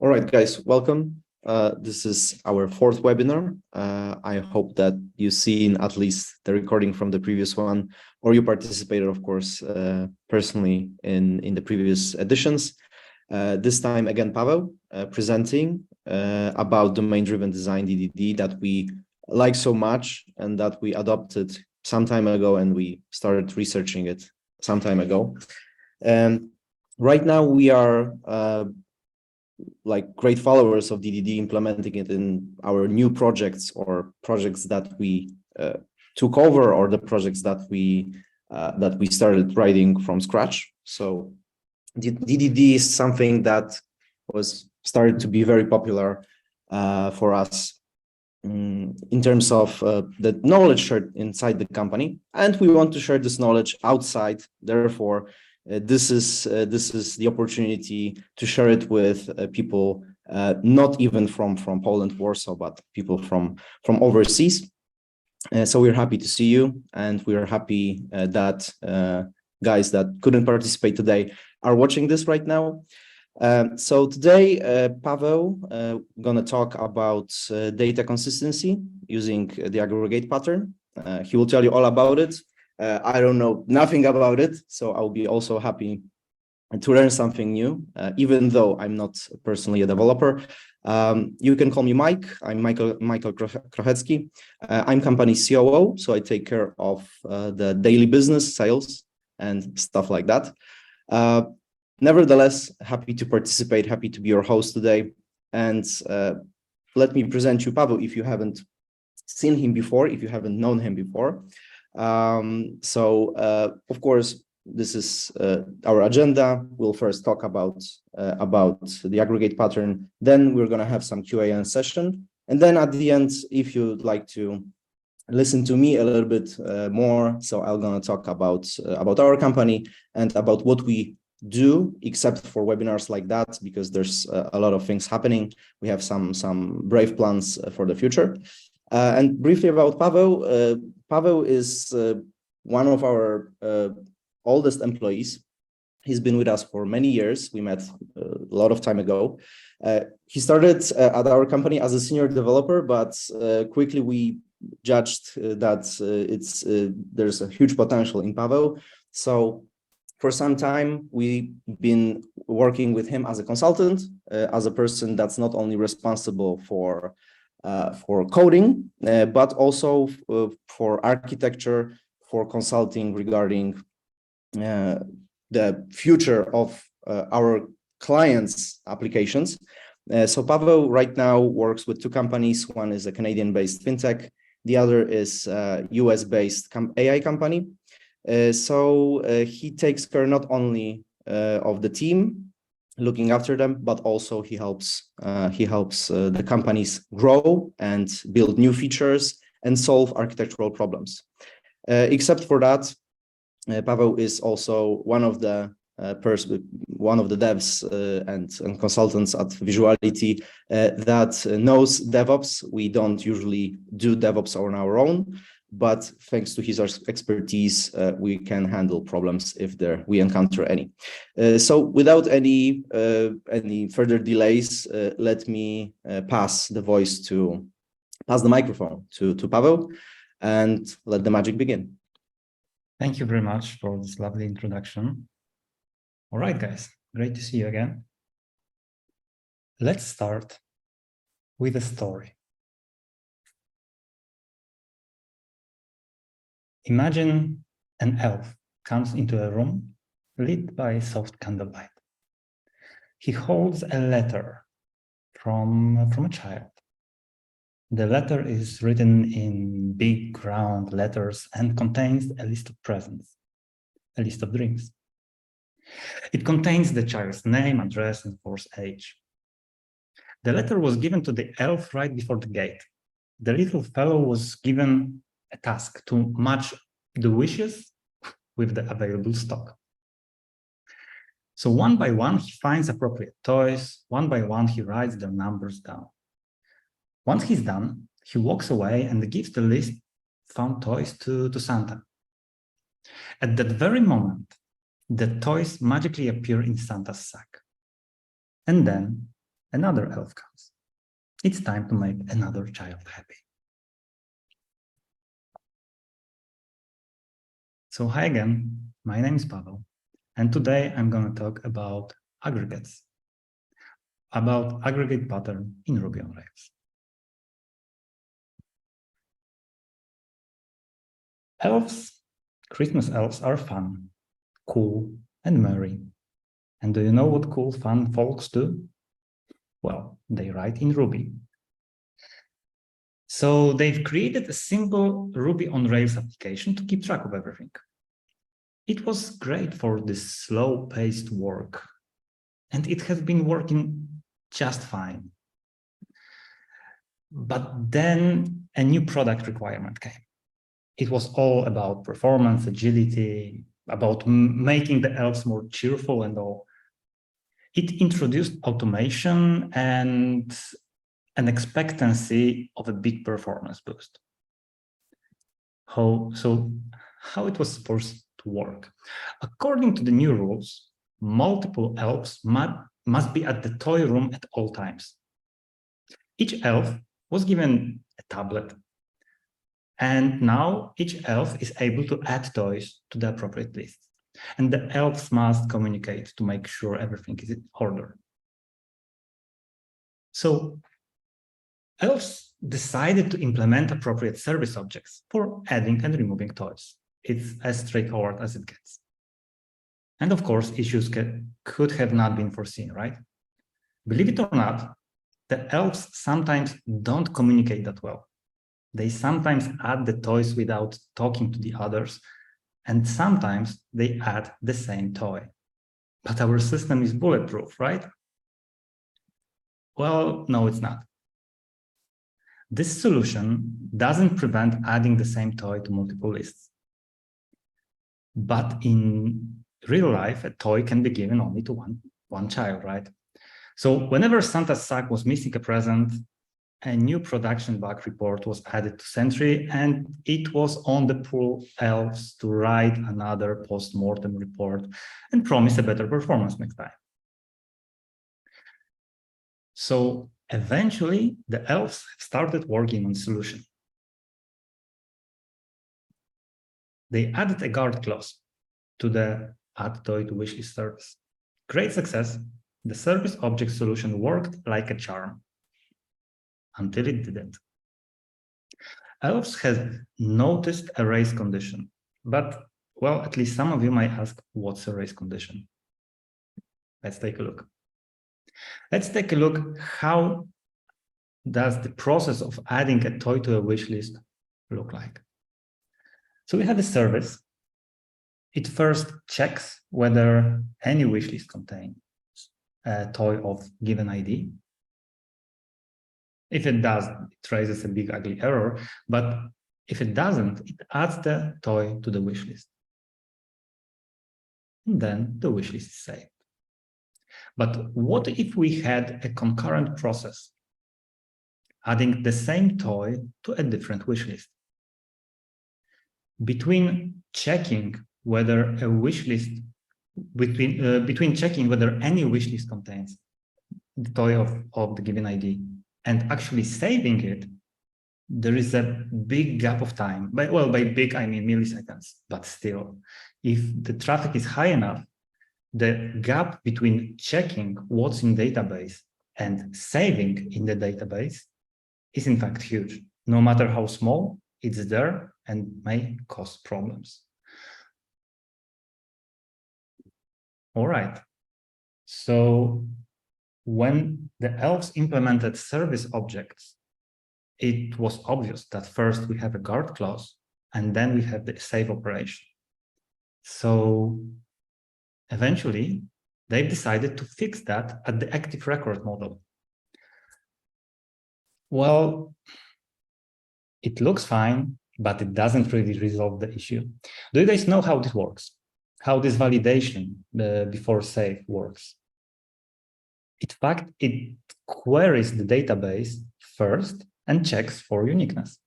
All right, guys, welcome. This is our fourth webinar. I hope that you've seen at least the recording from the previous one, or you participated, of course, personally in the previous editions. This time, again, Paweł presenting about domain-driven design, DDD, that we like so much and that we adopted some time ago, and we started researching it some time ago. Right now, we are like great followers of DDD, implementing it in our new projects or projects that we took over, or the projects that we started writing from scratch. So DDD is something that was started to be very popular for us in terms of the knowledge shared inside the company, and we want to share this knowledge outside. Therefore, this is the opportunity to share it with people not even from Poland, Warsaw, but people from overseas. So we're happy to see you, and we are happy that guys that couldn't participate today are watching this right now. So today, Paweł gonna talk about data consistency using the aggregate pattern. He will tell you all about it. I don't know nothing about it, so I'll be also happy to learn something new, even though I'm not personally a developer. You can call me Mike. I'm Michael Krochecki. I'm company COO, so I take care of the daily business, sales, and stuff like that. Nevertheless, happy to participate, happy to be your host today. And let me present you Paweł if you haven't seen him before, if you haven't known him before. Of course, this is our agenda. We'll first talk about the aggregate pattern. Then we're going to have some Q&A session. And then at the end, if you'd like to listen to me a little bit more, so I'm going to talk about our company and about what we do, except for webinars like that, because there's a lot of things happening. We have some brave plans for the future. And briefly about Paweł. Paweł is one of our oldest employees. He's been with us for many years. We met a lot of time ago. He started at our company as a senior developer, but quickly we judged that there's a huge potential in Paweł. So for some time, we've been working with him as a consultant, as a person that's not only responsible for coding, but also for architecture, for consulting regarding the future of our clients' applications. So Paweł right now works with two companies. One is a Canadian-based fintech. The other is a US-based AI company. So he takes care not only of the team, looking after them, but also he helps the companies grow and build new features and solve architectural problems. Except for that, Paweł is also one of the devs and consultants at Visuality that knows DevOps. We don't usually do DevOps on our own, but thanks to his expertise, we can handle problems if we encounter any. So without any further delays, let me pass the microphone to Paweł, and let the magic begin. Thank you very much for this lovely introduction. All right, guys, great to see you again. Let's start with a story. Imagine an elf comes into a room lit by soft candlelight. He holds a letter from a child. The letter is written in big round letters and contains a list of presents, a list of dreams. It contains the child's name, address, and of course age. The letter was given to the elf right before the gate. The little fellow was given a task to match the wishes with the available stock. So one by one, he finds appropriate toys. One by one, he writes their numbers down. Once he's done, he walks away and gives the list found toys to Santa. At that very moment, the toys magically appear in Santa's sack. And then another elf comes. It's time to make another child happy. So hi again, my name is Paweł, and today I'm going to talk about aggregates, about aggregate pattern in Ruby on Rails. Elves, Christmas elves are fun, cool, and merry. And do you know what cool, fun folks do? Well, they write in Ruby. So they've created a simple Ruby on Rails application to keep track of everything. It was great for this slow-paced work, and it has been working just fine. But then a new product requirement came. It was all about performance, agility, about making the elves more cheerful and all. It introduced automation and an expectancy of a big performance boost. How it was supposed to work? According to the new rules, multiple elves must be at the toy room at all times. Each elf was given a tablet, and now each elf is able to add toys to the appropriate list. And the elves must communicate to make sure everything is in order. So elves decided to implement appropriate service objects for adding and removing toys. It's as straightforward as it gets. And of course, issues could have not been foreseen, right? Believe it or not, the elves sometimes don't communicate that well. They sometimes add the toys without talking to the others, and sometimes they add the same toy. But our system is bulletproof, right? Well, no, it's not. This solution doesn't prevent adding the same toy to multiple lists. But in real life, a toy can be given only to one child, right? So whenever Santa's sack was missing a present, a new production bug report was added to Sentry, and it was on the poor elves to write another post-mortem report and promise a better performance next time. So eventually, the elves started working on a solution. They added a guard clause to the add toy to wishlist service. Great success. The service object solution worked like a charm until it didn't. Elves has noticed a race condition, but well, at least some of you might ask, what's a race condition? Let's take a look. Let's take a look how does the process of adding a toy to a wish list look like. So we have a service. It first checks whether any wish list contains a toy of given ID. If it does, it raises a big ugly error, but if it doesn't, it adds the toy to the wish list. And then the wish list is saved. But what if we had a concurrent process adding the same toy to a different wish list? Between checking whether a wish list, between checking whether any wish list contains the toy of the given ID and actually saving it, there is a big gap of time. By big, I mean milliseconds, but still, if the traffic is high enough, the gap between checking what's in database and saving in the database is in fact huge. No matter how small, it's there and may cause problems. All right. So when the elves implemented service objects, it was obvious that first we have a guard clause and then we have the save operation. So eventually, they've decided to fix that at the ActiveRecord model. Well, it looks fine, but it doesn't really resolve the issue. Do you guys know how this works? How this validation before save works? In fact, it queries the database first and checks for uniqueness.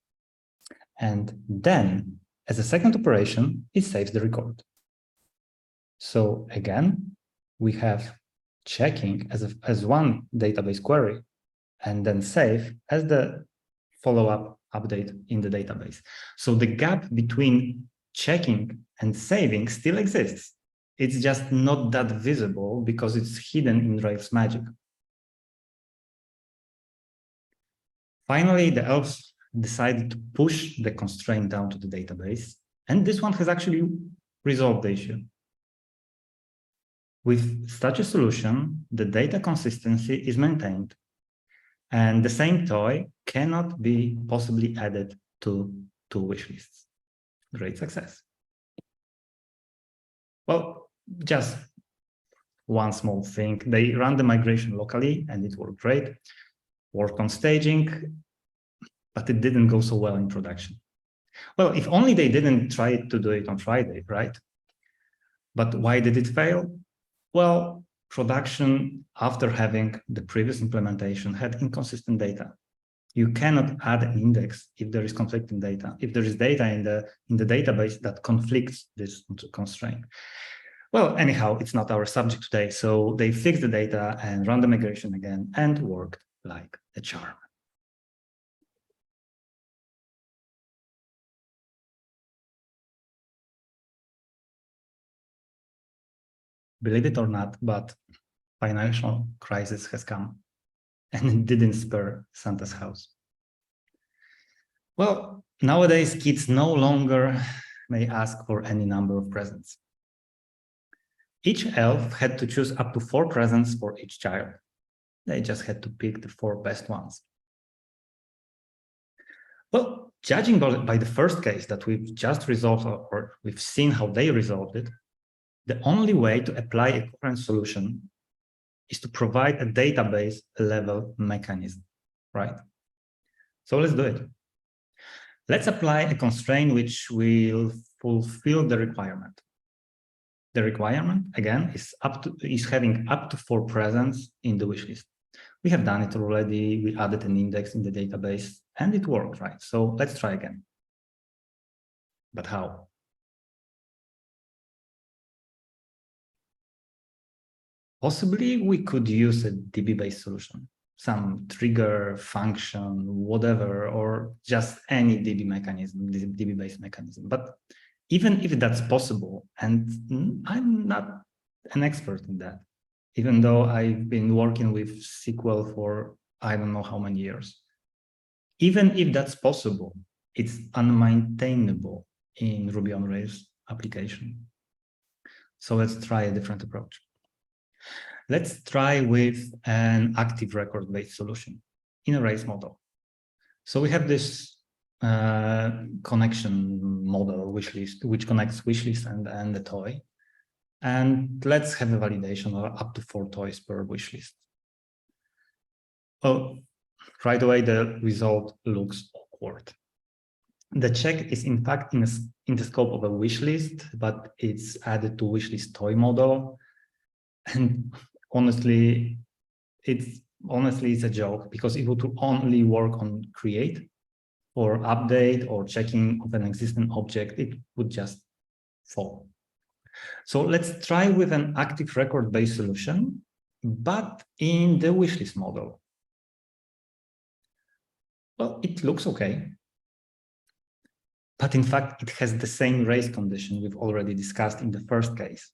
And then, as a second operation, it saves the record. So again, we have checking as one database query, and then save as the follow-up update in the database. So the gap between checking and saving still exists. It's just not that visible because it's hidden in Rails magic. Finally, the Elves decided to push the constraint down to the database, and this one has actually resolved the issue. With such a solution, the data consistency is maintained, and the same toy cannot be possibly added to two wish lists. Great success. Well, just one small thing. They ran the migration locally and it worked great. Worked on staging, but it didn't go so well in production. Well, if only they didn't try to do it on Friday, right? But why did it fail? Well, production, after having the previous implementation, had inconsistent data. You cannot add an index if there is conflicting data, if there is data in the database that conflicts this constraint. Well, anyhow, it's not our subject today. So they fixed the data and ran the migration again and worked like a charm. Believe it or not, but financial crisis has come and it didn't spare Santa's house. Well, nowadays kids no longer may ask for any number of presents. Each elf had to choose up to 4 presents for each child. They just had to pick the 4 best ones. Well, judging by the first case that we've just resolved, or we've seen how they resolved it, the only way to apply a current solution is to provide a database level mechanism, right? So let's do it. Let's apply a constraint which will fulfill the requirement. The requirement, again, is having up to 4 presents in the wish list. We have done it already. We added an index in the database and it worked, right? So let's try again. But how? Possibly we could use a DB-based solution, some trigger function, whatever, or just any DB mechanism, DB-based mechanism. But even if that's possible, and I'm not an expert in that, even though I've been working with SQL for I don't know how many years. Even if that's possible, it's unmaintainable in Ruby on Rails application. So let's try a different approach. Let's try with an ActiveRecord based solution in a Rails model. So we have this connection model wishlist, which connects wishlist and the toy. And let's have a validation of up to 4 toys per wishlist. Well, right away, the result looks awkward. The check is in fact in the scope of a wishlist, but it's added to wishlist toy model. And honestly, it's a joke because it would only work on create or update or checking of an existing object. It would just fall. So let's try with an ActiveRecord based solution, but in the wishlist model. Well, it looks okay. But in fact, it has the same race condition we've already discussed in the first case.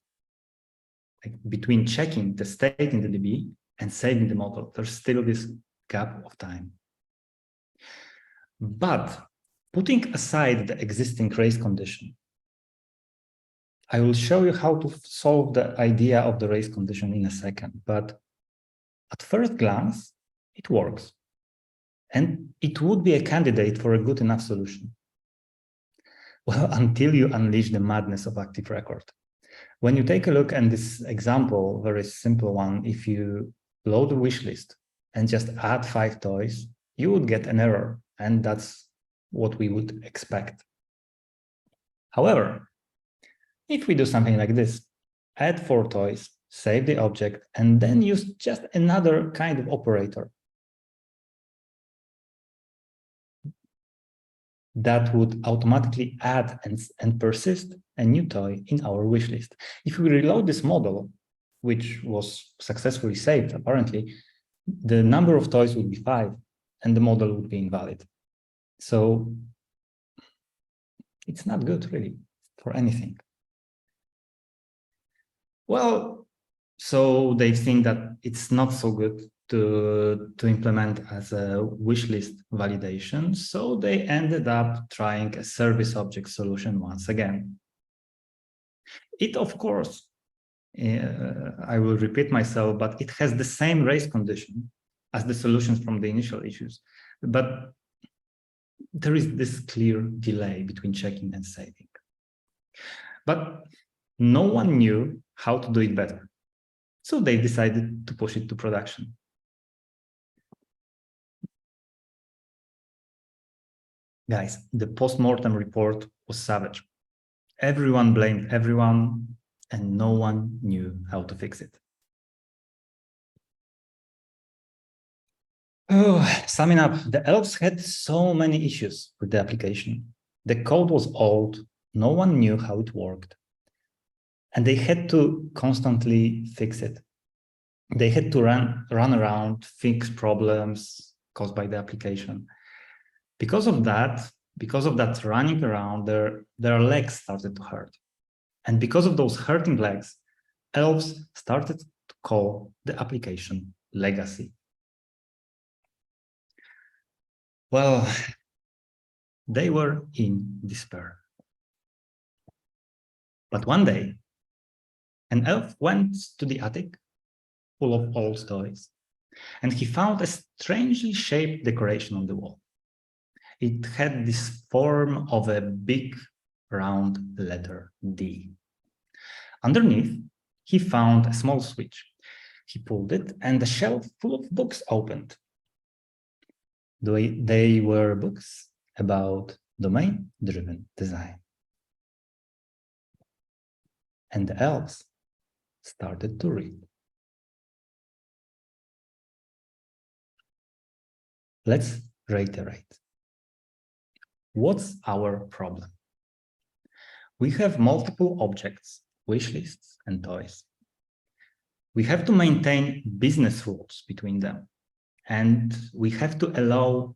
Like between checking the state in the DB and saving the model, there's still this gap of time. But putting aside the existing race condition, I will show you how to solve the idea of the race condition in a second. But at first glance, it works. And it would be a candidate for a good enough solution. Well, until you unleash the madness of ActiveRecord. When you take a look at this example, very simple one, if you load a wish list and just add 5 toys, you would get an error. And that's what we would expect. However, if we do something like this, add 4 toys, save the object, and then use just another kind of operator, that would automatically add and persist a new toy in our wish list. If we reload this model, which was successfully saved, apparently, the number of toys would be 5 and the model would be invalid. So it's not good, really, for anything. Well, so they've seen that it's not so good to implement as a wish list validation. So they ended up trying a service object solution once again. It, of course, I will repeat myself, but it has the same race condition as the solutions from the initial issues. But there is this clear delay between checking and saving. But no one knew how to do it better. So they decided to push it to production. Guys, the post-mortem report was savage. Everyone blamed everyone, and no one knew how to fix it. Oh, summing up, the Elves had so many issues with the application. The code was old, no one knew how it worked, and they had to constantly fix it. They had to run around, fix problems caused by the application. Because of that running around, their legs started to hurt. And because of those hurting legs, Elves started to call the application legacy. Well, they were in despair. But one day, an elf went to the attic full of old toys, and he found a strangely shaped decoration on the wall. It had this form of a big round letter D. Underneath, he found a small switch. He pulled it, and a shelf full of books opened. They were books about domain-driven design. And the elves started to read. Let's reiterate. What's our problem? We have multiple objects, wish lists, and toys. We have to maintain business rules between them, and we have to allow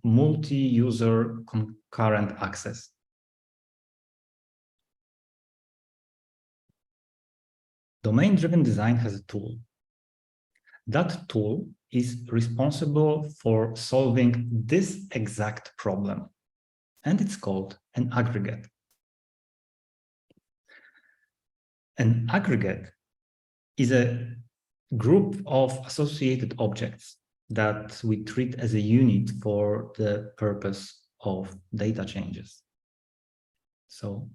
multi-user concurrent access. Domain-driven design has a tool. That tool is responsible for solving this exact problem, and it's called an aggregate. An aggregate is a group of associated objects that we treat as a unit for the purpose of data changes. So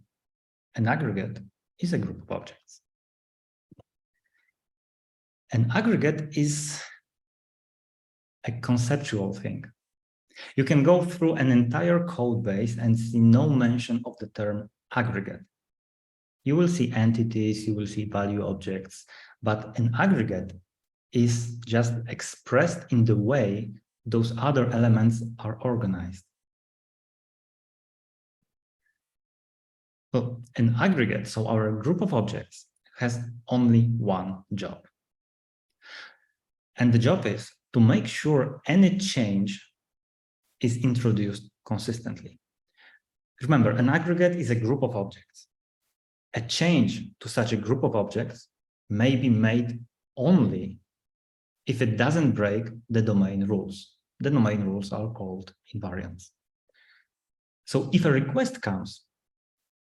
an aggregate is a group of objects. An aggregate is a conceptual thing. You can go through an entire code base and see no mention of the term aggregate. You will see entities, you will see value objects, but an aggregate is just expressed in the way those other elements are organized. So an aggregate, so our group of objects, has only one job. And the job is to make sure any change is introduced consistently. Remember, an aggregate is a group of objects. A change to such a group of objects may be made only if it doesn't break the domain rules. The domain rules are called invariants. So if a request comes,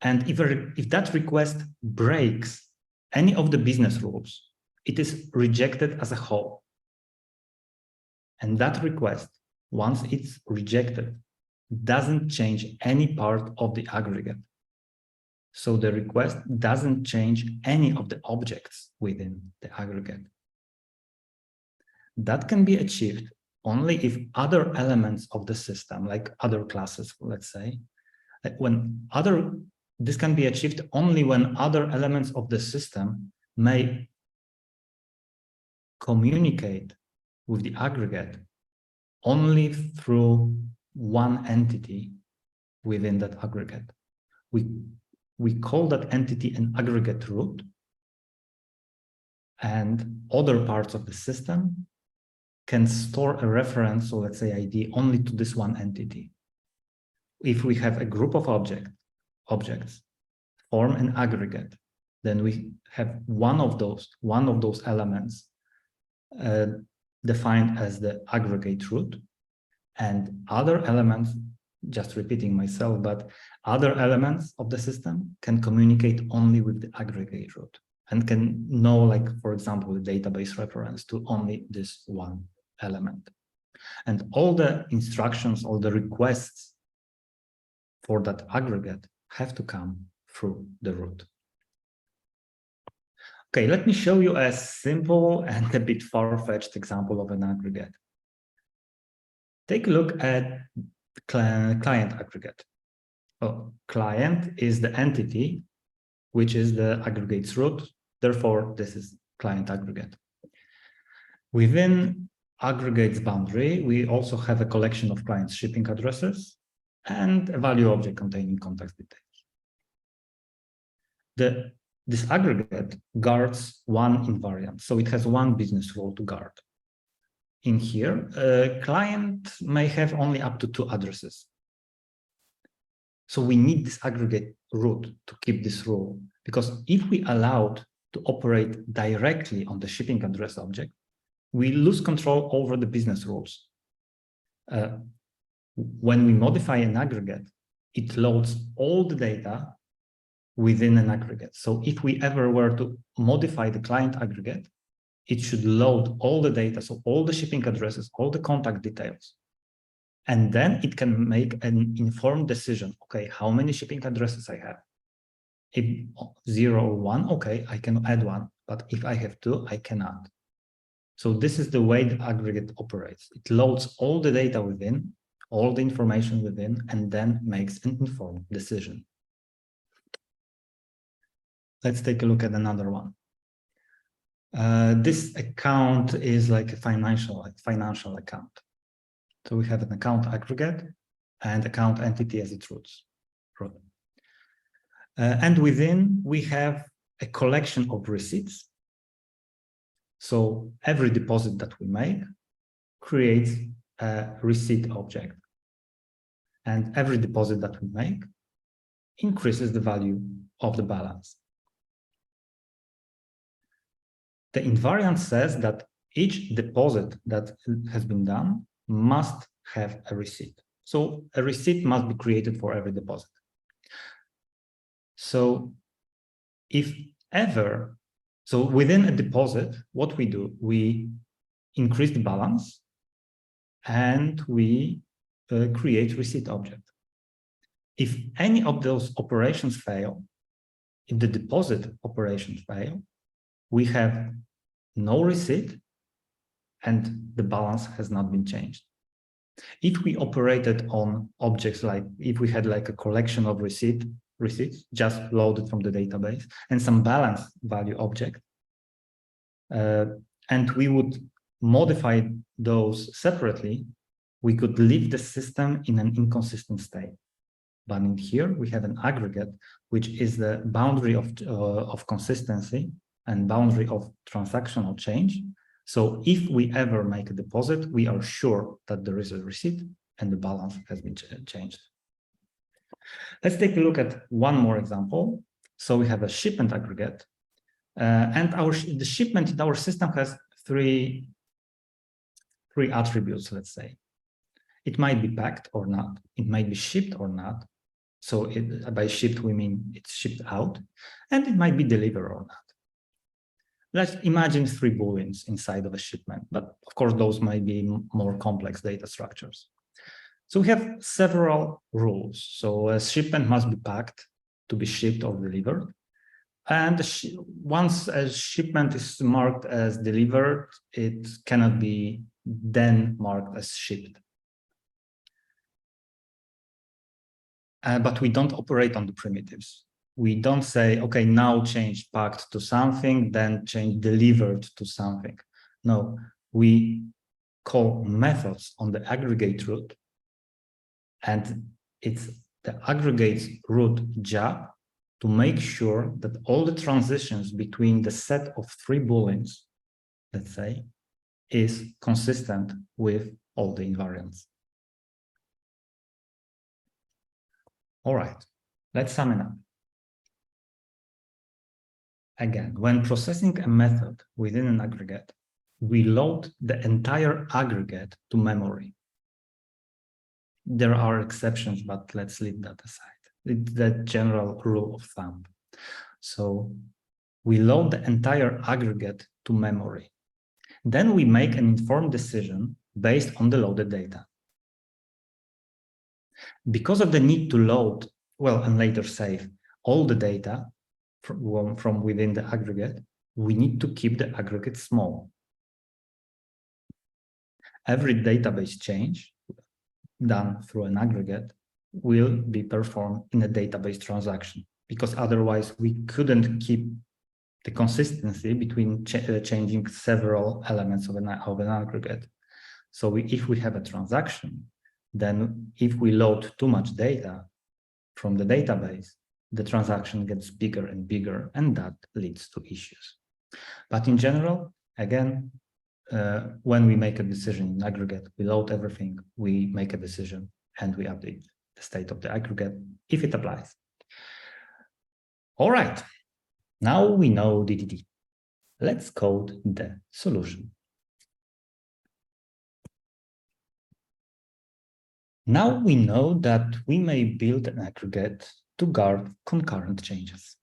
and if that request breaks any of the business rules, it is rejected as a whole. And that request, once it's rejected, doesn't change any part of the aggregate. So the request doesn't change any of the objects within the aggregate. That can be achieved only if other elements of the system, like other classes, let's say, this can be achieved only when other elements of the system may communicate with the aggregate only through one entity within that aggregate. We call that entity an aggregate root, and other parts of the system can store a reference, so let's say ID, only to this one entity. If we have a group of objects form an aggregate, then we have one of those elements defined as the aggregate root, and other elements, just repeating myself, but other elements of the system can communicate only with the aggregate root and can know, like, for example, the database reference to only this one element. And all the instructions, all the requests for that aggregate have to come through the root. Okay, let me show you a simple and a bit far-fetched example of an aggregate. Take a look at client aggregate. Oh, client is the entity, which is the aggregate's root. Therefore, this is client aggregate. Within aggregate's boundary, we also have a collection of client's shipping addresses and a value object containing contact details. This aggregate guards one invariant, so it has one business rule to guard. In here, a client may have only up to 2 addresses. So we need this aggregate root to keep this rule, because if we allowed to operate directly on the shipping address object, we lose control over the business rules. When we modify an aggregate, it loads all the data within an aggregate. So if we ever were to modify the client aggregate, it should load all the data, so all the shipping addresses, all the contact details. And then it can make an informed decision. Okay, how many shipping addresses I have? If 0 or 1, okay, I can add 1. But if I have 2, I cannot. So this is the way the aggregate operates. It loads all the data within, all the information within, and then makes an informed decision. Let's take a look at another one. This account is like a financial account. So we have an account aggregate and account entity as its roots. And within, we have a collection of receipts. So every deposit that we make creates a receipt object. And every deposit that we make increases the value of the balance. The invariant says that each deposit that has been done must have a receipt. So a receipt must be created for every deposit. So if ever, so within a deposit, what we do, we increase the balance and we create receipt object. If any of those operations fail, if the deposit operations fail, we have no receipt and the balance has not been changed. If we operated on objects, like if we had like a collection of receipts just loaded from the database and some balance value object, and we would modify those separately, we could leave the system in an inconsistent state. But in here, we have an aggregate, which is the boundary of consistency and boundary of transactional change. So if we ever make a deposit, we are sure that there is a receipt and the balance has been changed. Let's take a look at one more example. So we have a shipment aggregate, and the shipment in our system has three attributes, let's say. It might be packed or not. It might be shipped or not. So by shipped, we mean it's shipped out, and it might be delivered or not. Let's imagine 3 booleans inside of a shipment, but of course, those might be more complex data structures. So we have several rules. So a shipment must be packed to be shipped or delivered. And once a shipment is marked as delivered, it cannot be then marked as shipped. But we don't operate on the primitives. We don't say, okay, now change packed to something, then change delivered to something. No, we call methods on the aggregate root, and it's the aggregate root job to make sure that all the transitions between the set of 3 booleans, let's say, is consistent with all the invariants. All right, let's sum it up. Again, when processing a method within an aggregate, we load the entire aggregate to memory. There are exceptions, but let's leave that aside. It's the general rule of thumb. So we load the entire aggregate to memory. Then we make an informed decision based on the loaded data. Because of the need to load, well, and later save all the data from within the aggregate, we need to keep the aggregate small. Every database change done through an aggregate will be performed in a database transaction, because otherwise we couldn't keep the consistency between changing several elements of an aggregate. So if we have a transaction, then if we load too much data from the database, the transaction gets bigger and bigger, and that leads to issues. But in general, again, when we make a decision in aggregate, we load everything, we make a decision, and we update the state of the aggregate if it applies. All right, now we know DDD. Let's code the solution. Now we know that we may build an aggregate to guard concurrent changes.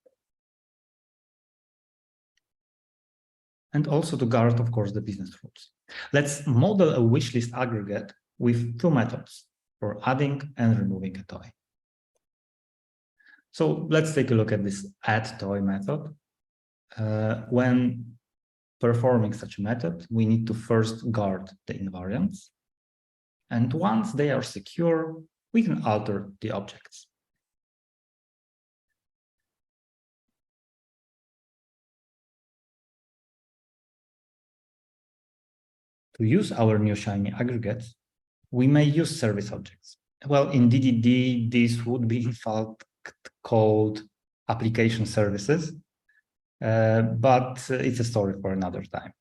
And also to guard, of course, the business rules. Let's model a wishlist aggregate with 2 methods for adding and removing a toy. So let's take a look at this add toy method. When performing such a method, we need to first guard the invariants. And once they are secure, we can alter the objects. To use our new shiny aggregates, we may use service objects. Well, in DDD, this would be in fact called application services, but it's a story for another time.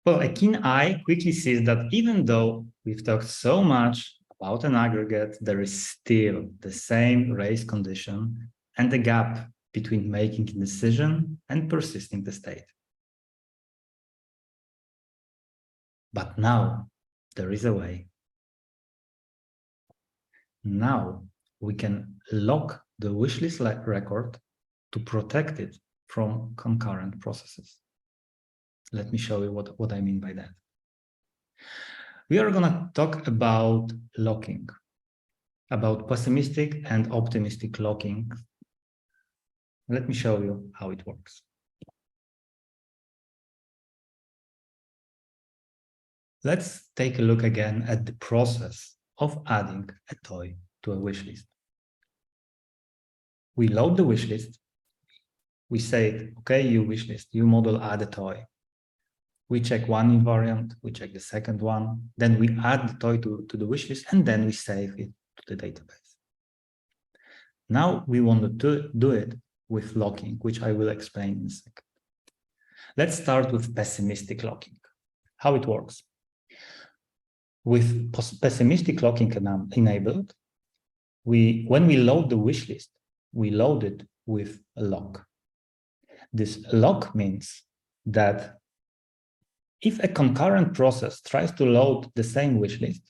Well, a keen eye quickly sees that even though we've talked so much about an aggregate, there is still the same race condition and the gap between making a decision and persisting the state. But now there is a way. Now we can lock the wishlist record to protect it from concurrent processes. Let me show you what I mean by that. We are going to talk about locking, about pessimistic and optimistic locking. Let me show you how it works. Let's take a look again at the process of adding a toy to a wishlist. We load the wishlist. We say, okay, you wishlist, you model add a toy. We check one invariant, we check the second one, then we add the toy to the wishlist, and then we save it to the database. Now we want to do it with locking, which I will explain in a second. Let's start with pessimistic locking. How it works. With pessimistic locking enabled, when we load the wishlist, we load it with a lock. This lock means that if a concurrent process tries to load the same wishlist,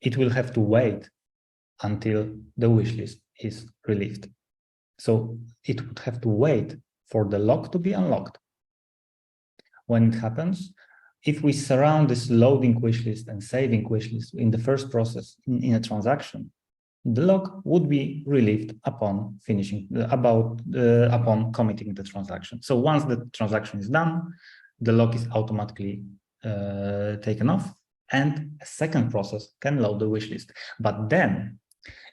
it will have to wait until the wishlist is released. So it would have to wait for the lock to be unlocked. When it happens, if we surround this loading wishlist and saving wishlist in the first process in a transaction, the lock would be relieved upon finishing, upon committing the transaction. So once the transaction is done, the lock is automatically taken off, and a second process can load the wishlist. But then,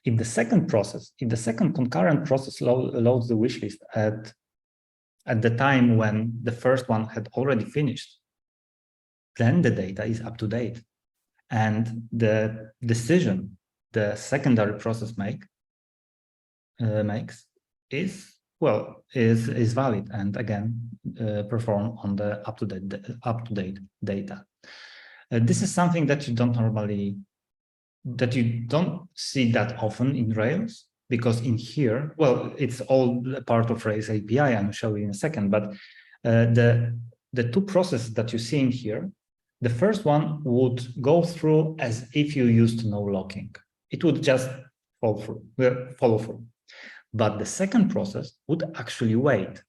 if the second concurrent process loads the wishlist at the time when the first one had already finished, then the data is up to date. And the decision the secondary process makes is valid and again perform on the up-to-date data. This is something that you don't see that often in Rails, because in here, well, it's all a part of Rails API. I'll show you in a second, but the two processes that you see in here, the first one would go through as if you used no locking. It would just follow through. But the second process would actually wait.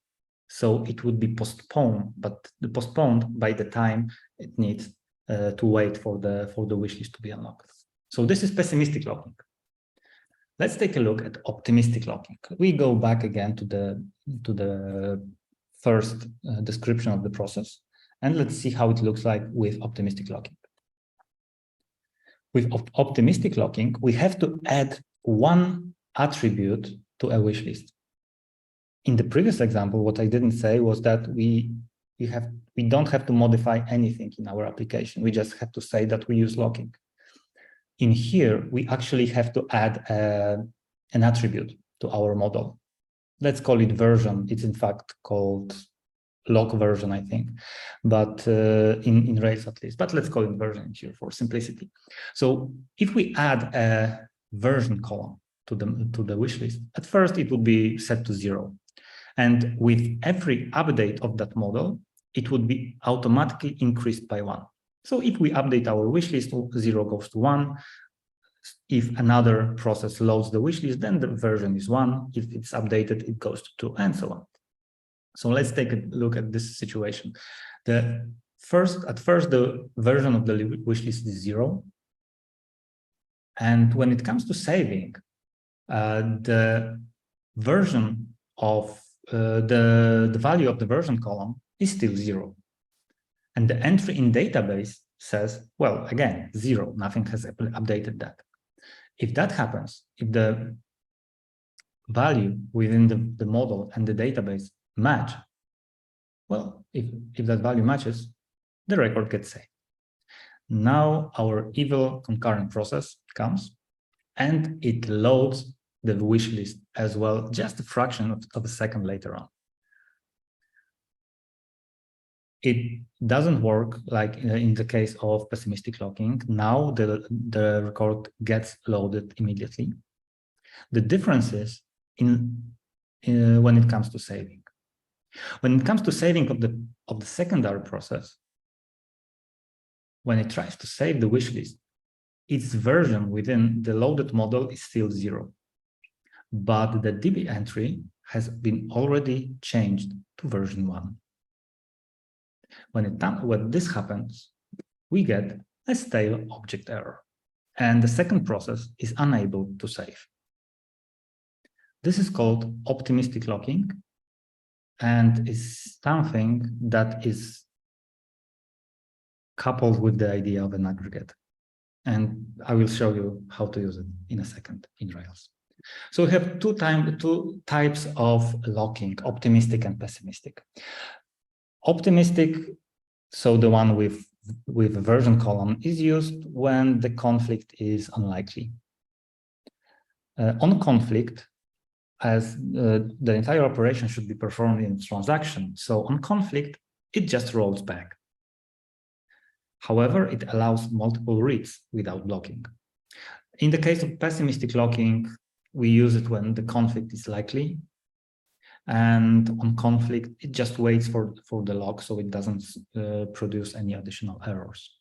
So it would be postponed by the time it needs to wait for the wishlist to be unlocked. So this is pessimistic locking. Let's take a look at optimistic locking. We go back again to the first description of the process, and let's see how it looks like with optimistic locking. With optimistic locking, we have to add one attribute to a wish list. In the previous example, what I didn't say was that we don't have to modify anything in our application. We just have to say that we use locking. In here, we actually have to add an attribute to our model. Let's call it version. It's in fact called lock version, I think, but in Rails at least. But let's call it version here for simplicity. So if we add a version column to the wish list, at first it would be set to 0. And with every update of that model, it would be automatically increased by 1. So if we update our wish list, 0 goes to 1. If another process loads the wish list, then the version is 1. If it's updated, it goes to 2, and so on. So let's take a look at this situation. At first, the version of the wish list is 0. And when it comes to saving, the version of the value of the version column is still 0. And the entry in database says, well, again, 0, nothing has updated that. If that happens, if the value within the model and the database match, well, if that value matches, the record gets saved. Now our evil concurrent process comes and it loads the wish list as well, just a fraction of a second later on. It doesn't work like in the case of pessimistic locking. Now the record gets loaded immediately. The difference is when it comes to saving. When it comes to saving of the secondary process, when it tries to save the wish list, its version within the loaded model is still 0. But the DB entry has been already changed to version 1. When this happens, we get a stale object error, and the second process is unable to save. This is called optimistic locking, and is something that is coupled with the idea of an aggregate. And I will show you how to use it in a second in Rails. So we have two types of locking, optimistic and pessimistic. Optimistic, so the one with a version column, is used when the conflict is unlikely. On conflict, as the entire operation should be performed in transaction, so on conflict, it just rolls back. However, it allows multiple reads without blocking. In the case of pessimistic locking, we use it when the conflict is likely. And on conflict, it just waits for the lock, so it doesn't produce any additional errors.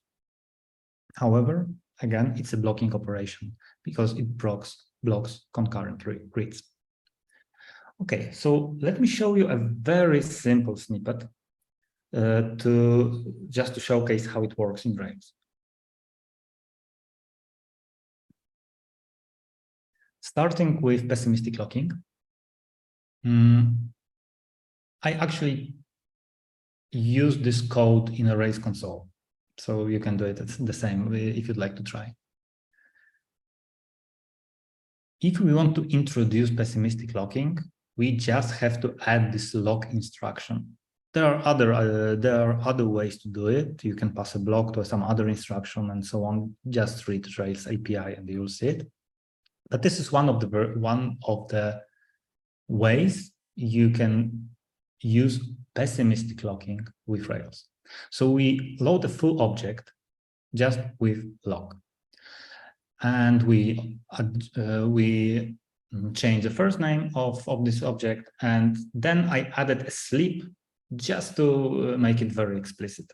However, again, it's a blocking operation because it blocks concurrent reads. Okay, so let me show you a very simple snippet just to showcase how it works in Rails. Starting with pessimistic locking, I actually use this code in a Rails console, so you can do it the same if you'd like to try. If we want to introduce pessimistic locking, we just have to add this lock instruction. There are other ways to do it. You can pass a block to some other instruction and so on. Just read Rails API and you'll see it. But this is one of the ways you can use pessimistic locking with Rails. So we load a full object just with lock. And we change the first name of this object. And then I added a sleep just to make it very explicit.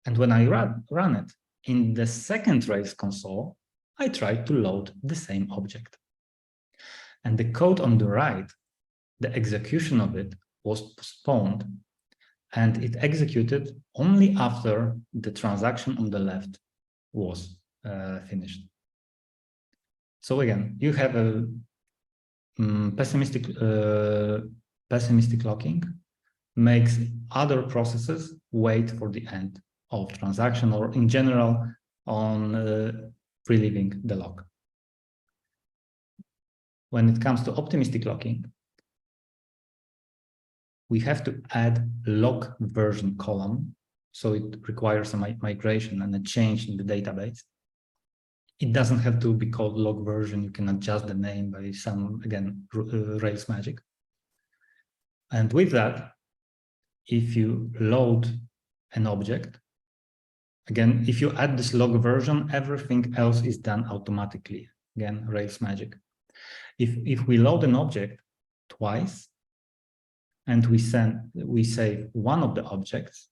And when I run it in the second Rails console, I tried to load the same object. And the code on the right, the execution of it was postponed, and it executed only after the transaction on the left was finished. So again, you have a pessimistic locking makes other processes wait for the end of transaction, or in general on pre-leaving the lock. When it comes to optimistic locking, we have to add lock version column. So it requires a migration and a change in the database. It doesn't have to be called log version. You can adjust the name by some, again, Rails magic. And with that, if you load an object, again, if you add this log version, everything else is done automatically. Again, Rails magic. If we load an object twice, and we save one of the objects,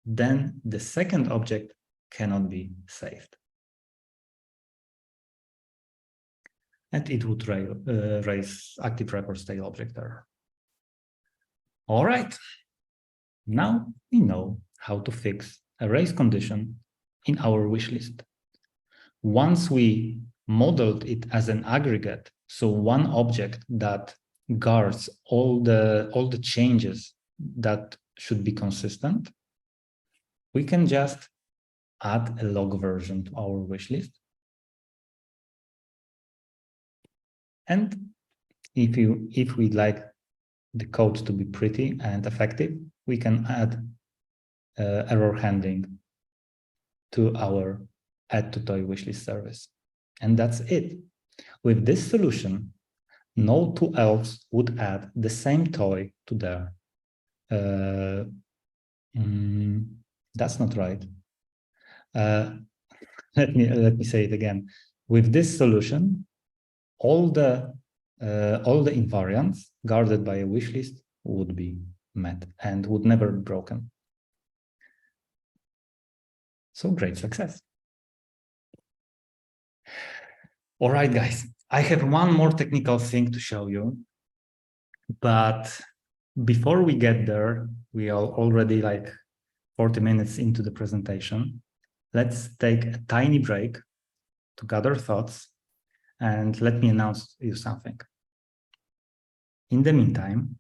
then the second object cannot be saved. And it would raise ActiveRecord stale object error. All right, now we know how to fix a race condition in our wish list. Once we modeled it as an aggregate, so one object that guards all the changes that should be consistent, we can just add a log version to our wish list. And if we'd like the code to be pretty and effective, we can add error handling to our add to toy wishlist service. And that's it. With this solution, no two elves would add the same toy to their. That's not right. Let me say it again. With this solution, all the invariants guarded by a wish list would be met and would never be broken. So great success. All right, guys, I have one more technical thing to show you, but before we get there, we are already like 40 minutes into the presentation. Let's take a tiny break to gather thoughts, and let me announce you something. In the meantime,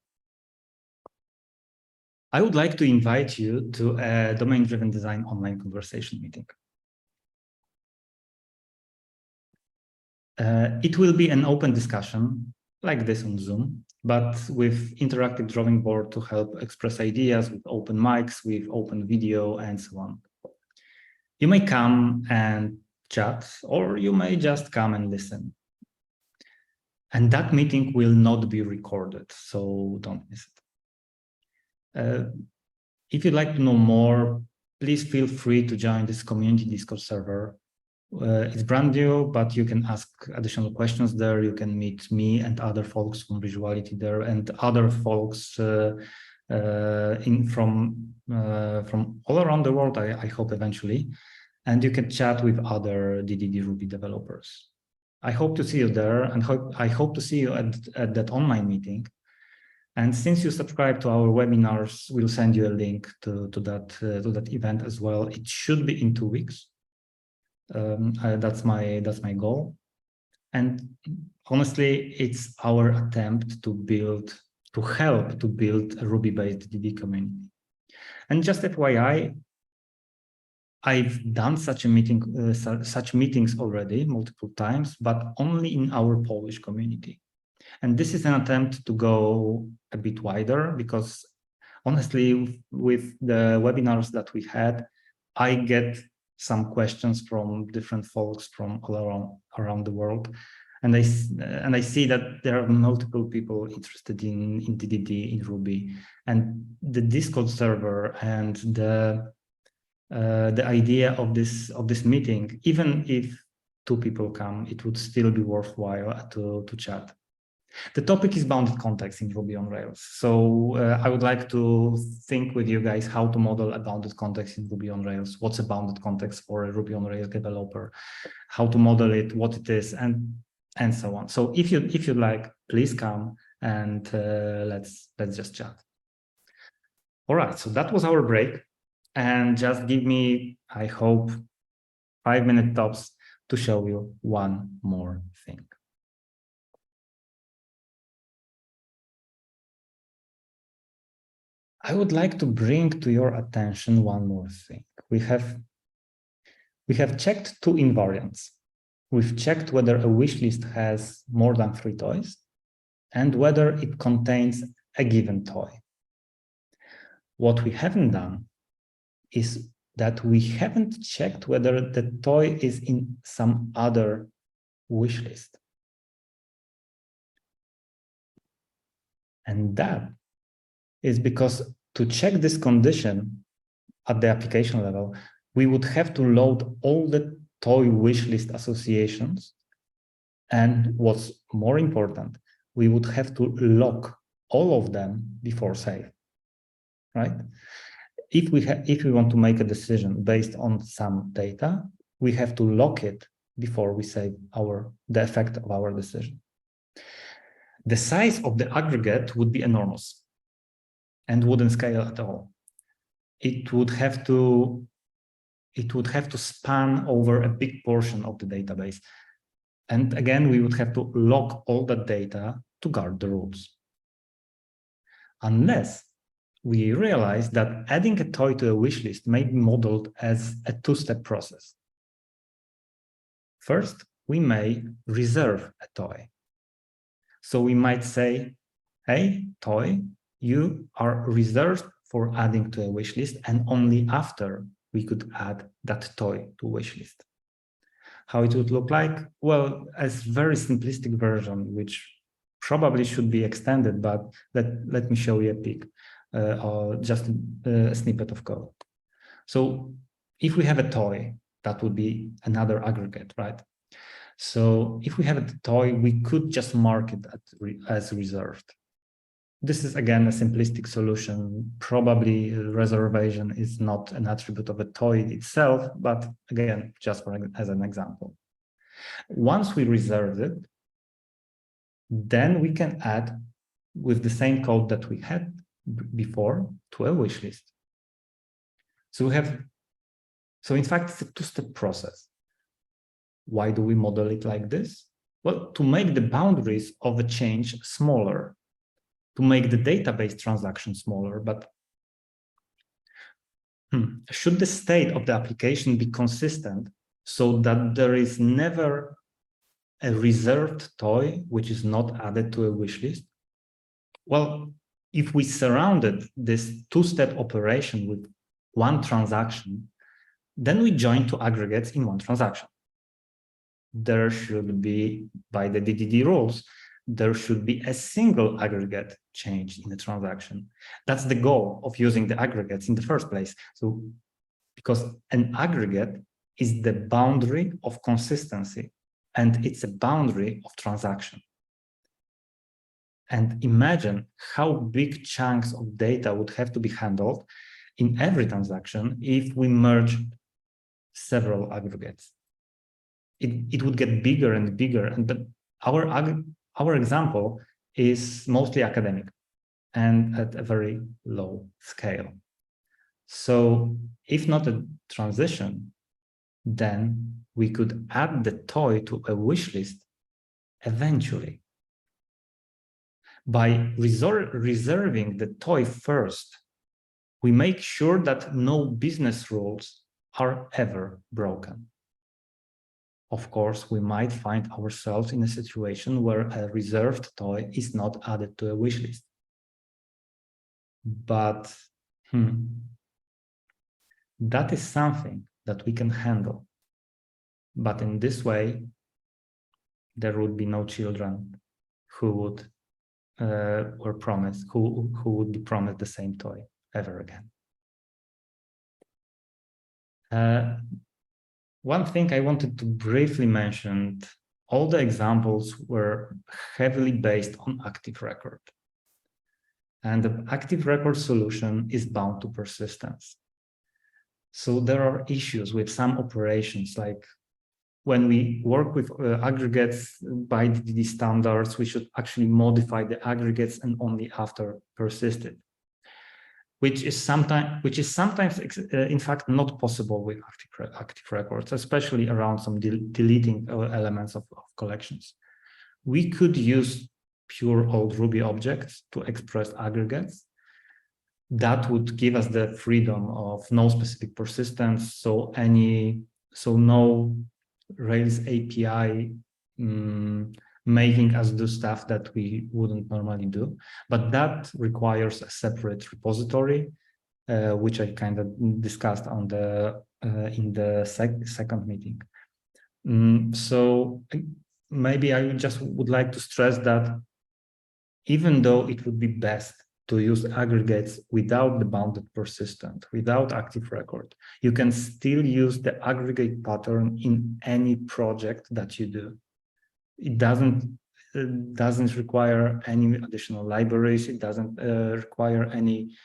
I would like to invite you to a domain-driven design online conversation meeting. It will be an open discussion like this on Zoom, but with interactive drawing board to help express ideas, with open mics, with open video, and so on. You may come and chat, or you may just come and listen. And that meeting will not be recorded, so don't miss it. If you'd like to know more, please feel free to join this community Discord server. It's brand new, but you can ask additional questions there. You can meet me and other folks from Visuality there, and other folks from all around the world, I hope eventually. And you can chat with other DDD Ruby developers. I hope to see you there, and I hope to see you at that online meeting. And since you subscribe to our webinars, we'll send you a link to that event as well. It should be in 2 weeks. That's my goal. And honestly, it's our attempt to help to build a Ruby-based DD community. And just FYI, I've done such meetings already multiple times, but only in our Polish community. And this is an attempt to go a bit wider, because honestly, with the webinars that we had, I get some questions from different folks from all around the world. And I see that there are multiple people interested in DDD, in Ruby, and the Discord server and the idea of this meeting, even if 2 people come, it would still be worthwhile to chat. The topic is bounded context in Ruby on Rails. So I would like to think with you guys how to model a bounded context in Ruby on Rails. What's a bounded context for a Ruby on Rails developer? How to model it, what it is, and so on. So if you'd like, please come and let's just chat. All right, so that was our break. And just give me, I hope, 5-minute tops to show you one more thing. I would like to bring to your attention one more thing. We have checked 2 invariants. We've checked whether a wish list has more than 3 toys and whether it contains a given toy. What we haven't done is that we haven't checked whether the toy is in some other wish list. And that is because to check this condition at the application level, we would have to load all the toy wish list associations. And what's more important, we would have to lock all of them before save, right? If we want to make a decision based on some data, we have to lock it before we save the effect of our decision. The size of the aggregate would be enormous and wouldn't scale at all. It would have to span over a big portion of the database. And again, we would have to lock all that data to guard the rules. Unless we realize that adding a toy to a wish list may be modeled as a 2-step process. First, we may reserve a toy. So we might say, hey, toy, you are reserved for adding to a wish list, and only after we could add that toy to wish list. How it would look like? Well, a very simplistic version, which probably should be extended, but let me show you a peek. Or just a snippet of code. So if we have a toy, that would be another aggregate, right? So if we have a toy, we could just mark it as reserved. This is, again, a simplistic solution. Probably reservation is not an attribute of a toy itself, but again, just as an example. Once we reserved it, then we can add with the same code that we had before to a wish list. So in fact, it's a 2-step process. Why do we model it like this? Well, to make the boundaries of a change smaller, to make the database transaction smaller, but should the state of the application be consistent so that there is never a reserved toy which is not added to a wish list? Well, if we surrounded this 2-step operation with one transaction, then we join 2 aggregates in one transaction. There should be, by the DDD rules, there should be a single aggregate change in the transaction. That's the goal of using the aggregates in the first place. So, because an aggregate is the boundary of consistency, and it's a boundary of transaction. And imagine how big chunks of data would have to be handled in every transaction if we merge several aggregates. It would get bigger and bigger, but our example is mostly academic and at a very low scale. So if not a transition, then we could add the toy to a wish list eventually. By reserving the toy first, we make sure that no business rules are ever broken. Of course, we might find ourselves in a situation where a reserved toy is not added to a wish list. But that is something that we can handle. But in this way, there would be no children who would were promised, who would be promised the same toy ever again. One thing I wanted to briefly mention, all the examples were heavily based on ActiveRecord. And the ActiveRecord solution is bound to persistence. So there are issues with some operations, like when we work with aggregates by DDD standards, we should actually modify the aggregates and only after persist it, which is sometimes in fact not possible with ActiveRecords, especially around some deleting elements of collections. We could use pure old Ruby objects to express aggregates. That would give us the freedom of no specific persistence, so no Rails API making us do stuff that we wouldn't normally do. But that requires a separate repository, which I kind of discussed on the in the second meeting. So maybe I just would like to stress that even though it would be best to use aggregates without the bounded persistent, without ActiveRecord, you can still use the aggregate pattern in any project that you do. It doesn't require any additional libraries. It doesn't require any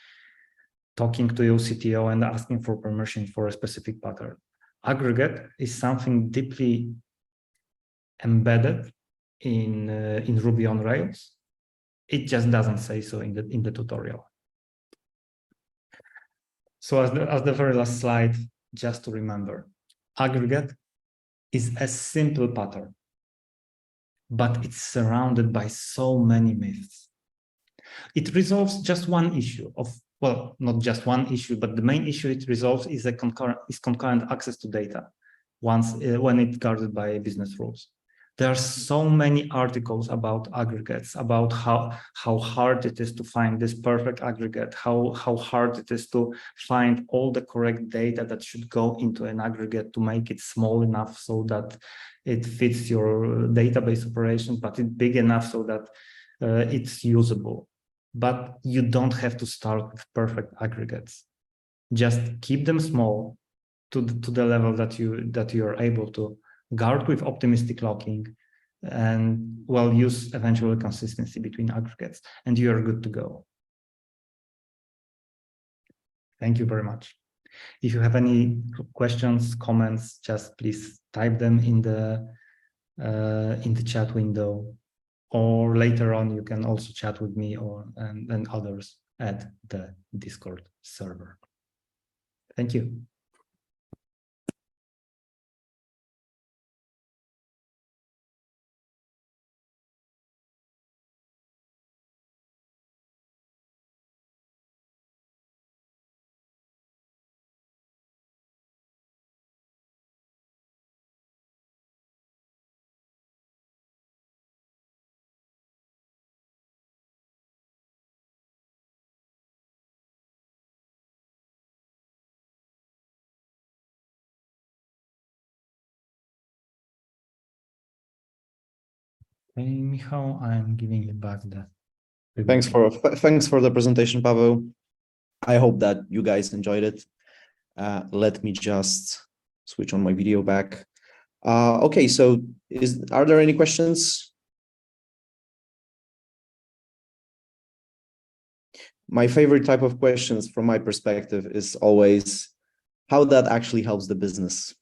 talking to your CTO and asking for permission for a specific pattern. Aggregate is something deeply embedded in Ruby on Rails. It just doesn't say so in the tutorial. So as the very last slide, just to remember, aggregate is a simple pattern, but it's surrounded by so many myths. It resolves just one issue of, well, not just one issue, but the main issue it resolves is concurrent access to data when it's guarded by business rules. There are so many articles about aggregates, about how hard it is to find this perfect aggregate, how hard it is to find all the correct data that should go into an aggregate to make it small enough so that it fits your database operations, but it's big enough so that it's usable. But you don't have to start with perfect aggregates. Just keep them small to the level that you are able to guard with optimistic locking, and well, use eventual consistency between aggregates, and you are good to go. Thank you very much. If you have any questions, comments, just please type them in the chat window, or later on you can also chat with me and others at the Discord server. Thank you. Hey, Michał, I'm giving you back the. Thanks for the presentation, Paweł. I hope that you guys enjoyed it. Let me just switch on my video back. Okay, so are there any questions? My favorite type of questions from my perspective is always how that actually helps the business.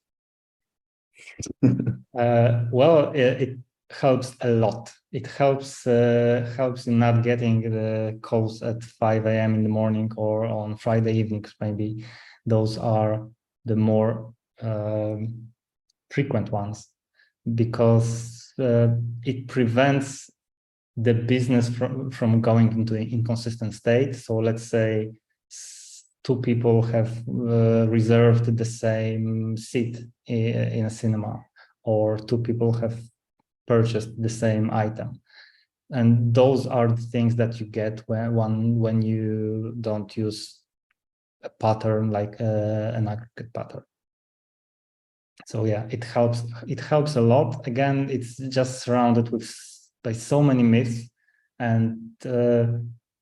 Well, it helps a lot. It helps in not getting the calls at 5 a.m. in the morning or on Friday evenings. Maybe those are the more frequent ones, because it prevents the business from going into an inconsistent state. So let's say two people have reserved the same seat in a cinema, or two people have purchased the same item, and those are the things that you get when you don't use a pattern like an aggregate pattern. So yeah, it helps. It helps a lot. Again, it's just surrounded by so many myths, and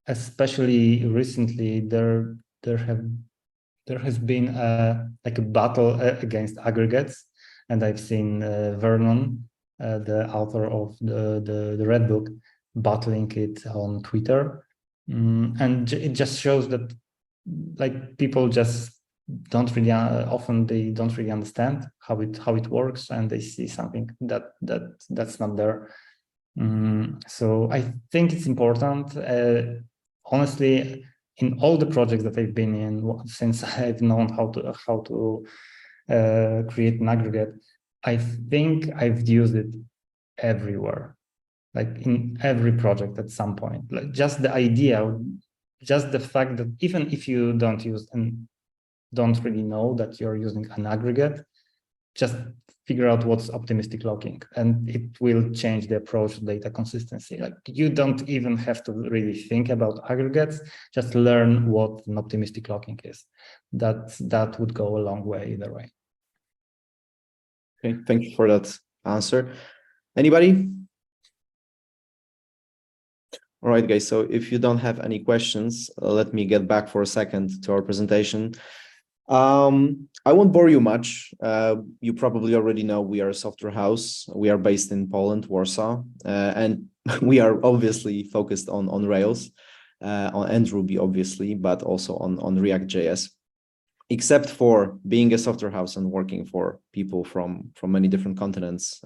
especially recently, there has been like a battle against aggregates, and I've seen Vernon, the author of the Red Book, battling it on Twitter, and it just shows that like people just don't really often they don't really understand how it works, and they see something that's not there. So I think it's important. Honestly, in all the projects that I've been in since I've known how to create an aggregate, I think I've used it everywhere, like in every project at some point. Like just the idea, just the fact that even if you don't use and don't really know that you're using an aggregate, just figure out what's optimistic locking, and it will change the approach to data consistency. Like you don't even have to really think about aggregates, just learn what an optimistic locking is. That would go a long way either way. Okay, thank you for that answer. Anybody? All right, guys, so if you don't have any questions, let me get back for a second to our presentation. I won't bore you much. You probably already know we are a software house. We are based in Poland, Warsaw, and we are obviously focused on Rails, and Ruby, obviously, but also on React.js. Except for being a software house and working for people from many different continents,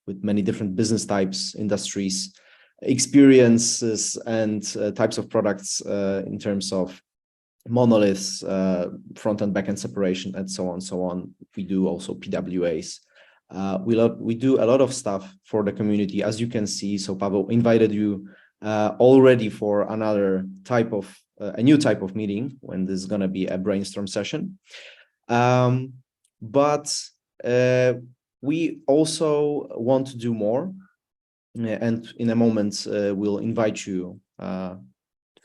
with many different business types, industries, experiences, and types of products in terms of monoliths, front and back end separation, and so on. We do also PWAs. We do a lot of stuff for the community, as you can see. So Paweł invited you already for another type of a new type of meeting when there's going to be a brainstorm session. But we also want to do more, and in a moment we'll invite you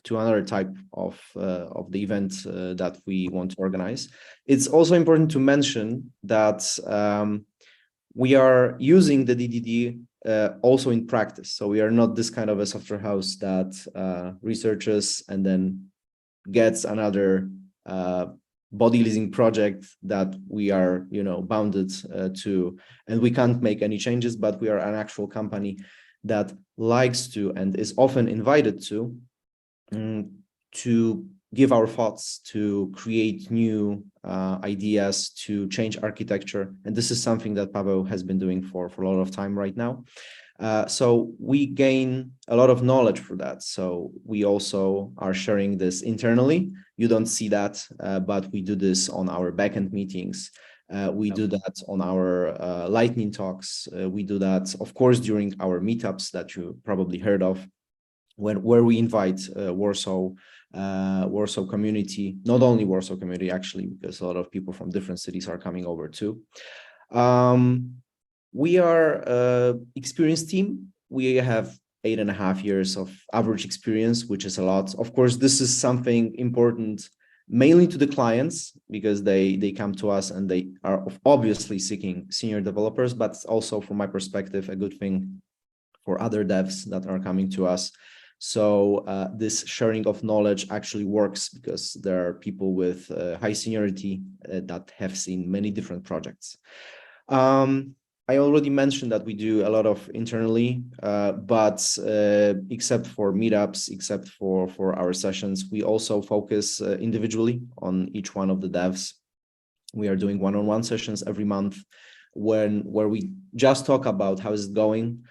to another type of the event that we want to organize. It's also important to mention that we are using the DDD also in practice. So we are not this kind of a software house that researches and then gets another body leasing project that we are, bounded to, and we can't make any changes. But we are an actual company that likes to and is often invited to give our thoughts, to create new ideas, to change architecture. And this is something that Paweł has been doing for a lot of time right now. So we gain a lot of knowledge for that. So we also are sharing this internally. You don't see that, but we do this on our backend meetings. We do that on our lightning talks. We do that, of course, during our meetups that you probably heard of, where we invite Warsaw community, not only Warsaw community, actually, because a lot of people from different cities are coming over too. We are an experienced team. We have 8.5 years of average experience, which is a lot. Of course, this is something important mainly to the clients, because they come to us and they are obviously seeking senior developers, but also from my perspective, a good thing for other devs that are coming to us. So this sharing of knowledge actually works, because there are people with high seniority that have seen many different projects. I already mentioned that we do a lot of internally, but except for meetups, except for our sessions, we also focus individually on each one of the devs. We are doing one-on-one sessions every month where we just talk about how is it going.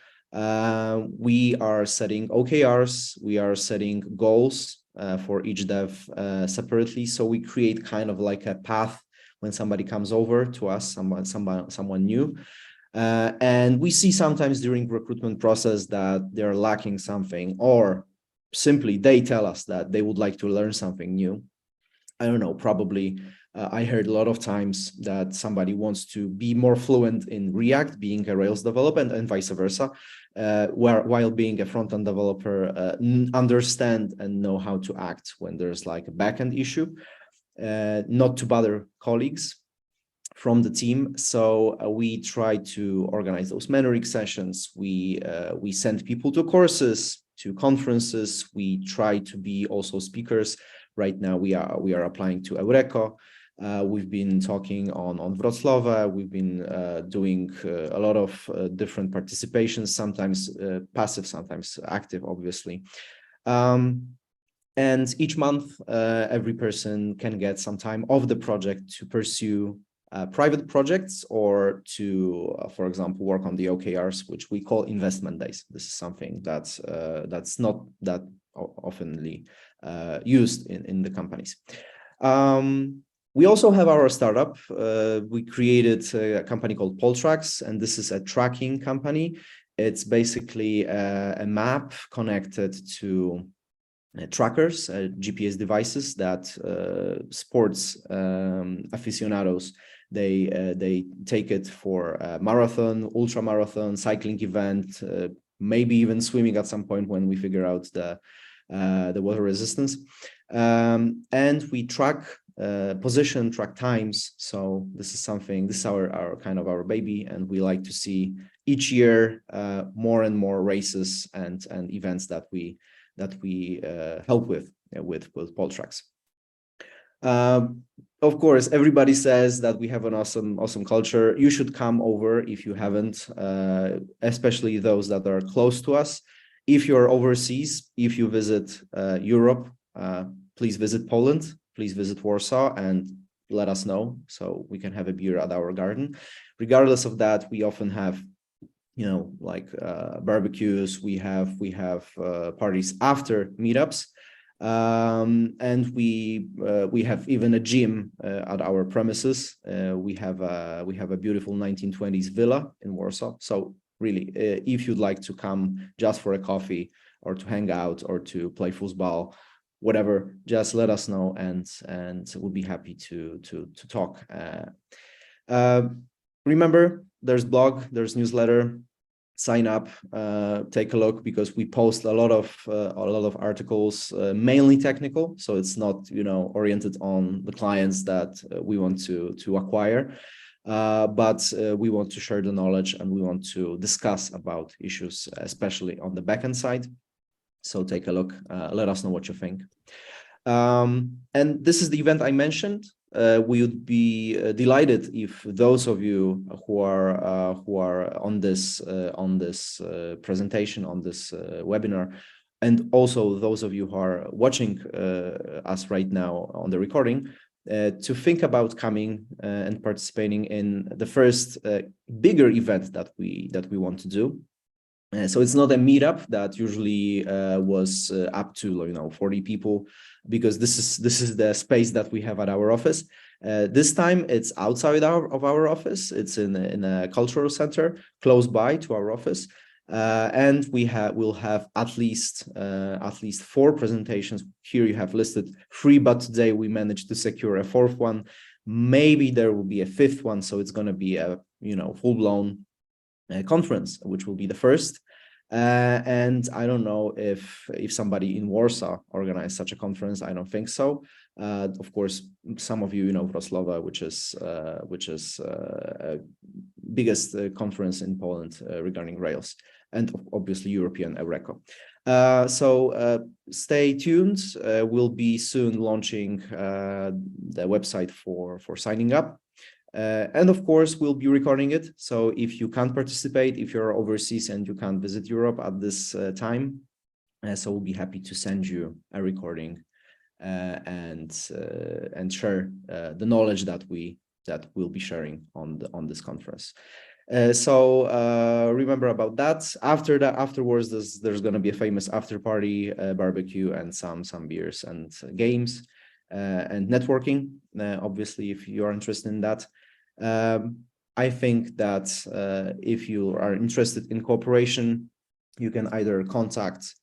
We are setting OKRs, we are setting goals for each dev separately. So we create kind of like a path when somebody comes over to us, someone new. And we see sometimes during recruitment process that they're lacking something, or simply they tell us that they would like to learn something new. I don't know, probably I heard a lot of times that somebody wants to be more fluent in React, being a Rails developer, and vice versa, while being a front-end developer, understand and know how to act when there's like a backend issue, not to bother colleagues from the team. So we try to organize those mentoring sessions. We send people to courses, to conferences. We try to be also speakers. Right now we are applying to Eureka. We've been talking on Wrocław. We've been doing a lot of different participations, sometimes passive, sometimes active, obviously. And each month, every person can get some time off the project to pursue private projects or to, for example, work on the OKRs, which we call investment days. This is something that's not that oftenly used in the companies. We also have our startup. We created a company called Poltrax, and this is a tracking company. It's basically a map connected to trackers, GPS devices that sports aficionados, they take it for a marathon, ultra marathon, cycling event, maybe even swimming at some point when we figure out the water resistance. And we track position, track times. So this is something, this is our kind of our baby, and we like to see each year more and more races and events that we help with Poltrax. Of course, everybody says that we have an awesome culture. You should come over if you haven't, especially those that are close to us. If you're overseas, if you visit Europe, please visit Poland, please visit Warsaw, and let us know so we can have a beer at our garden. Regardless of that, we often have, you know, like barbecues. We have parties after meetups, and we have even a gym at our premises. We have a beautiful 1920s villa in Warsaw. So really, if you'd like to come just for a coffee or to hang out or to play football, whatever, just let us know, and we'll be happy to talk. Remember, there's blog, there's newsletter. Sign up, take a look, because we post a lot of articles, mainly technical. So it's not, you know, oriented on the clients that we want to acquire, but we want to share the knowledge, and we want to discuss about issues, especially on the backend side. So take a look, let us know what you think. And this is the event I mentioned. We would be delighted if those of you who are on this presentation, on this webinar, and also those of you who are watching us right now on the recording, to think about coming and participating in the first bigger event that we want to do. So it's not a meetup that usually was up to 40 people, because this is the space that we have at our office. This time it's outside of our office. It's in a cultural center close by to our office, and we'll have at least 4 presentations. Here you have listed 3, but today we managed to secure a 4th one. Maybe there will be a 5th one, so it's going to be a full-blown conference, which will be the first. And I don't know if somebody in Warsaw organized such a conference. I don't think so. Of course, some of you know Wrocław, which is biggest conference in Poland regarding Rails, and obviously European Eureka. So stay tuned. We'll be soon launching the website for signing up. And of course, we'll be recording it. So if you can't participate, if you're overseas and you can't visit Europe at this time, so we'll be happy to send you a recording and share the knowledge that we'll be sharing on this conference. So remember about that. Afterwards, there's going to be a famous after party, barbecue, and some beers and games. And networking, obviously, if you are interested in that. I think that if you are interested in cooperation, you can either contact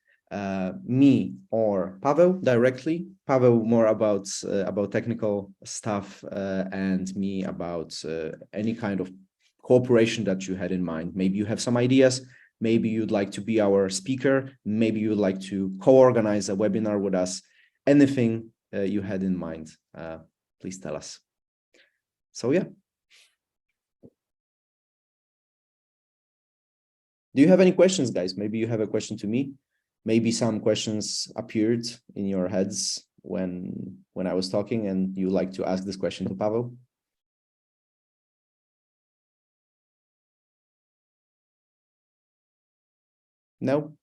me or Paweł directly. Paweł more about technical stuff, and me about any kind of cooperation that you had in mind. Maybe you have some ideas. Maybe you'd like to be our speaker. Maybe you'd like to co-organize a webinar with us. Anything you had in mind, please tell us. So yeah, Do you have any questions, guys? Maybe you have a question to me. Maybe some questions appeared in your heads when I was talking and you like to ask this question to Paweł. No?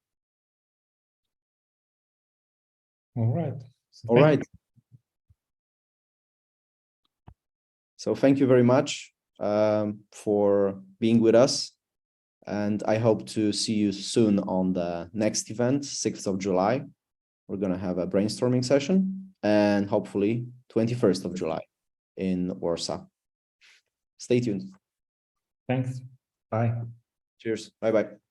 All right. So All right. So thank you very much for being with us. And I hope to see you soon on the next event, 6th of July. We're going to have a brainstorming session and hopefully 21st of July in Warsaw. Stay tuned. Thanks. Bye. Cheers. Bye-bye.